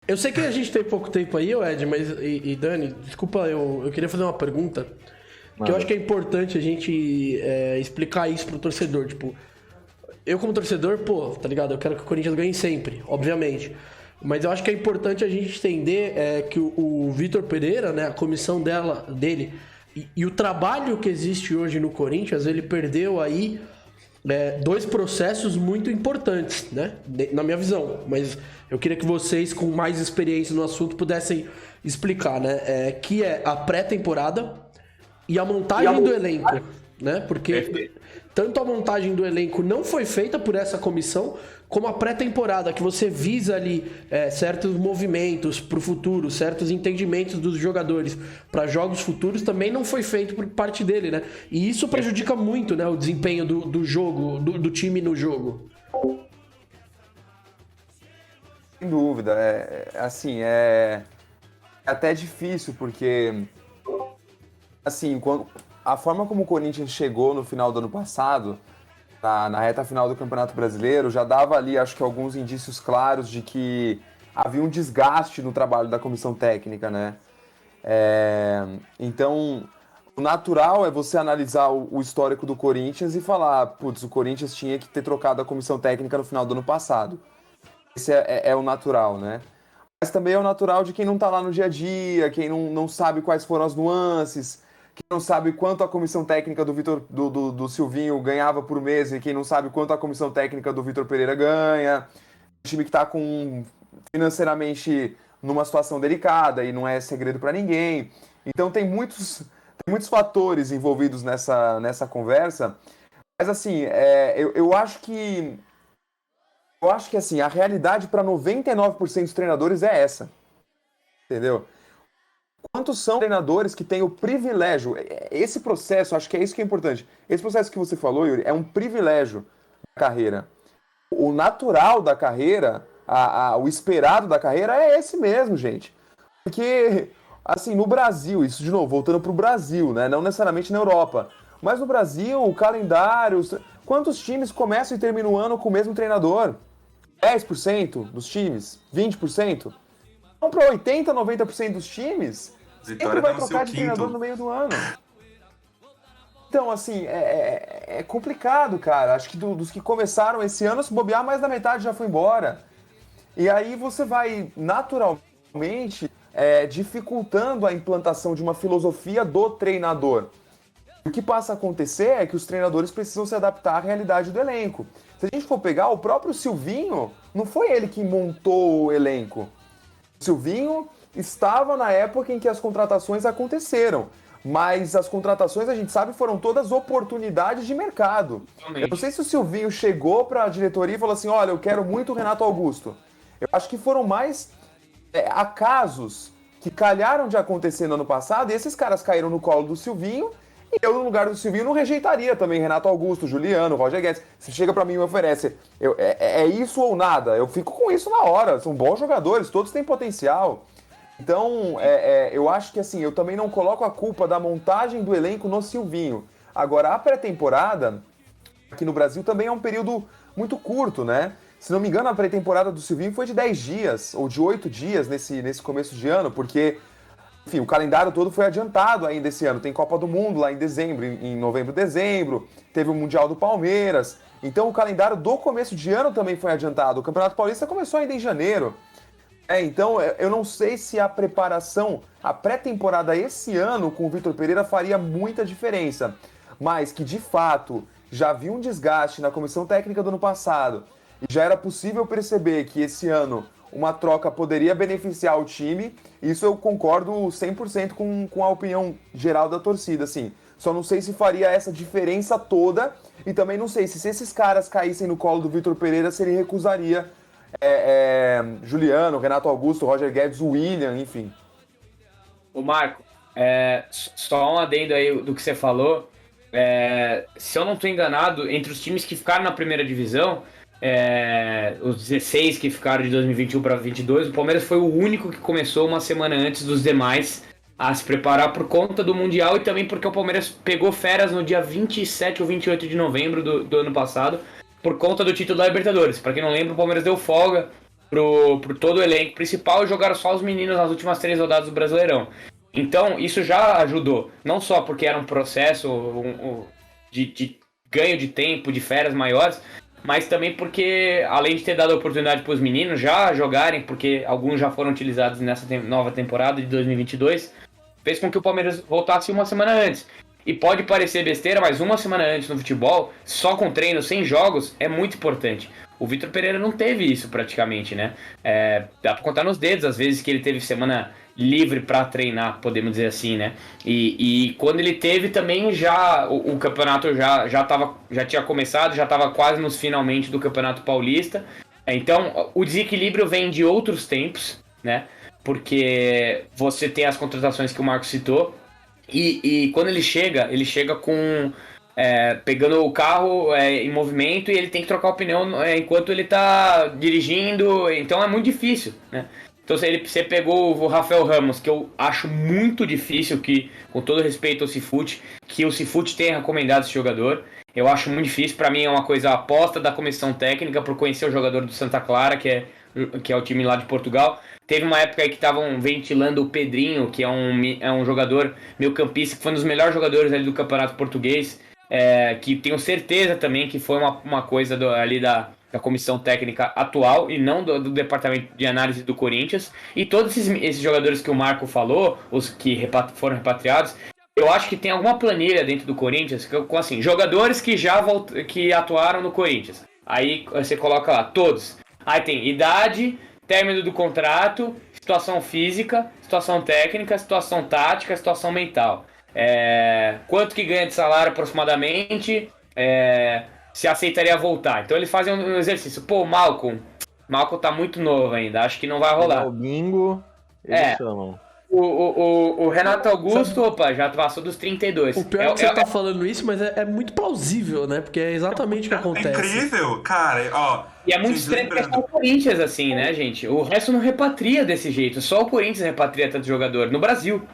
Eu sei que a gente tem pouco tempo aí, ô Ed, mas e Dani, desculpa, eu queria fazer uma pergunta. Que eu acho que é importante a gente explicar isso pro torcedor. Tipo, eu como torcedor, pô, tá ligado? Eu quero que o Corinthians ganhe sempre, obviamente. Mas eu acho que é importante a gente entender que o Vitor Pereira, né, a comissão dele e o trabalho que existe hoje no Corinthians, ele perdeu aí dois processos muito importantes, né? Na minha visão. Mas eu queria que vocês, com mais experiência no assunto, pudessem explicar, né? Que é a pré-temporada e a montagem do elenco, né? Porque tanto a montagem do elenco não foi feita por essa comissão, como a pré-temporada, que você visa ali certos movimentos para o futuro, certos entendimentos dos jogadores para jogos futuros, também não foi feito por parte dele, né? E isso prejudica muito, né, o desempenho do jogo, do time no jogo. Sem dúvida, assim, é até difícil, porque assim, a forma como o Corinthians chegou no final do ano passado, na reta final do Campeonato Brasileiro, já dava ali, acho que, alguns indícios claros de que havia um desgaste no trabalho da comissão técnica, né? Então, o natural é você analisar o histórico do Corinthians e falar, putz, o Corinthians tinha que ter trocado a comissão técnica no final do ano passado. Esse é o natural, né? Mas também é o natural de quem não tá lá no dia a dia, quem não sabe quais foram as nuances, quem não sabe quanto a comissão técnica do Silvinho ganhava por mês e quem não sabe quanto a comissão técnica do Vitor Pereira ganha. Um time que está financeiramente numa situação delicada e não é segredo para ninguém. Então tem muitos fatores envolvidos nessa conversa. Mas assim, eu acho que assim, a realidade para 99% dos treinadores é essa. Entendeu? Quantos são treinadores que têm o privilégio? Esse processo, acho que é isso que é importante. Esse processo que você falou, Yuri, é um privilégio da carreira. O natural da carreira, o esperado da carreira é esse mesmo, gente. Porque, assim, no Brasil, isso de novo, voltando pro Brasil, né? Não necessariamente na Europa. Mas no Brasil, o calendário. Quantos times começam e terminam o ano com o mesmo treinador? 10% dos times? 20%? Então, para 80%, 90% dos times, sempre vai trocar de treinador no meio do ano. Então, assim, é complicado, cara. Acho que dos que começaram esse ano, se bobear, mais da metade já foi embora. E aí você vai, naturalmente, dificultando a implantação de uma filosofia do treinador. O que passa a acontecer é que os treinadores precisam se adaptar à realidade do elenco. Se a gente for pegar, o próprio Silvinho, não foi ele que montou o elenco. O Silvinho estava na época em que as contratações aconteceram. Mas as contratações, a gente sabe, foram todas oportunidades de mercado. Realmente. Eu não sei se o Silvinho chegou para a diretoria e falou assim, olha, eu quero muito o Renato Augusto. Eu acho que foram mais acasos que calharam de acontecer no ano passado, e esses caras caíram no colo do Silvinho, e eu, no lugar do Silvinho, não rejeitaria também Renato Augusto, Juliano, Roger Guedes. Se chega para mim e me oferece, é isso ou nada, eu fico com isso na hora. São bons jogadores, todos têm potencial. Então, eu acho que assim, eu também não coloco a culpa da montagem do elenco no Silvinho. Agora, a pré-temporada, aqui no Brasil, também é um período muito curto, né? Se não me engano, a pré-temporada do Silvinho foi de 10 dias, ou de 8 dias nesse começo de ano, porque, enfim, o calendário todo foi adiantado ainda esse ano. Tem Copa do Mundo lá em dezembro, em novembro, dezembro, teve o Mundial do Palmeiras. Então, o calendário do começo de ano também foi adiantado. O Campeonato Paulista começou ainda em janeiro. Então, eu não sei se a preparação, a pré-temporada esse ano com o Vitor Pereira faria muita diferença, mas que de fato já vi um desgaste na comissão técnica do ano passado e já era possível perceber que esse ano uma troca poderia beneficiar o time, isso eu concordo 100% com a opinião geral da torcida, assim. Só não sei se faria essa diferença toda e também não sei se esses caras caíssem no colo do Vitor Pereira, se ele recusaria Juliano, Renato Augusto, Roger Guedes, William, enfim. Ô Marco, só um adendo aí do que você falou. Se eu não estou enganado, entre os times que ficaram na primeira divisão, os 16 que ficaram de 2021 para 2022, o Palmeiras foi o único que começou uma semana antes dos demais a se preparar por conta do Mundial e também porque o Palmeiras pegou férias no dia 27 ou 28 de novembro do ano passado, por conta do título da Libertadores. Para quem não lembra, o Palmeiras deu folga pro todo o elenco principal e jogaram só os meninos nas últimas 3 rodadas do Brasileirão. Então, isso já ajudou. Não só porque era um processo de ganho de tempo, de férias maiores, mas também porque, além de ter dado a oportunidade para os meninos já jogarem, porque alguns já foram utilizados nessa nova temporada de 2022, fez com que o Palmeiras voltasse uma semana antes. E pode parecer besteira, mas uma semana antes no futebol, só com treino, sem jogos, é muito importante. O Vitor Pereira não teve isso praticamente, né? Dá pra contar nos dedos, às vezes, que ele teve semana livre para treinar, podemos dizer assim, né? E quando ele teve também, já o campeonato já tinha começado, já estava quase nos finalmente do Campeonato Paulista. Então, o desequilíbrio vem de outros tempos, né? Porque você tem as contratações que o Marcos citou, e quando ele chega com... pegando o carro em movimento e ele tem que trocar o pneu enquanto ele tá dirigindo, então é muito difícil, né? Então você pegou o Rafael Ramos, que eu acho muito difícil, que, com todo respeito ao Cifute, que o Cifute tenha recomendado esse jogador. Eu acho muito difícil, para mim é uma coisa aposta da comissão técnica por conhecer o jogador do Santa Clara, que é o time lá de Portugal. Teve uma época aí que estavam ventilando o Pedrinho, que é um jogador meio-campista, que foi um dos melhores jogadores ali do Campeonato Português, que tenho certeza também que foi uma coisa ali da comissão técnica atual e não do departamento de análise do Corinthians. E todos esses jogadores que o Marco falou, os que foram repatriados, eu acho que tem alguma planilha dentro do Corinthians com assim, jogadores que atuaram no Corinthians. Aí você coloca lá, todos. Aí tem idade, término do contrato, situação física, situação técnica, situação tática, situação mental. Quanto que ganha de salário aproximadamente, se aceitaria voltar. Então eles fazem um exercício. Pô, Malcolm tá muito novo ainda, acho que não vai rolar. O bingo, eles chamam. O Renato Augusto, já passou dos 32. O pior é que você tá falando isso, mas é muito plausível, né? Porque é exatamente o que acontece. É incrível, cara, ó. E é muito estranho que é só o Corinthians, assim, né, gente? O resto não repatria desse jeito. Só o Corinthians repatria tanto jogador no Brasil.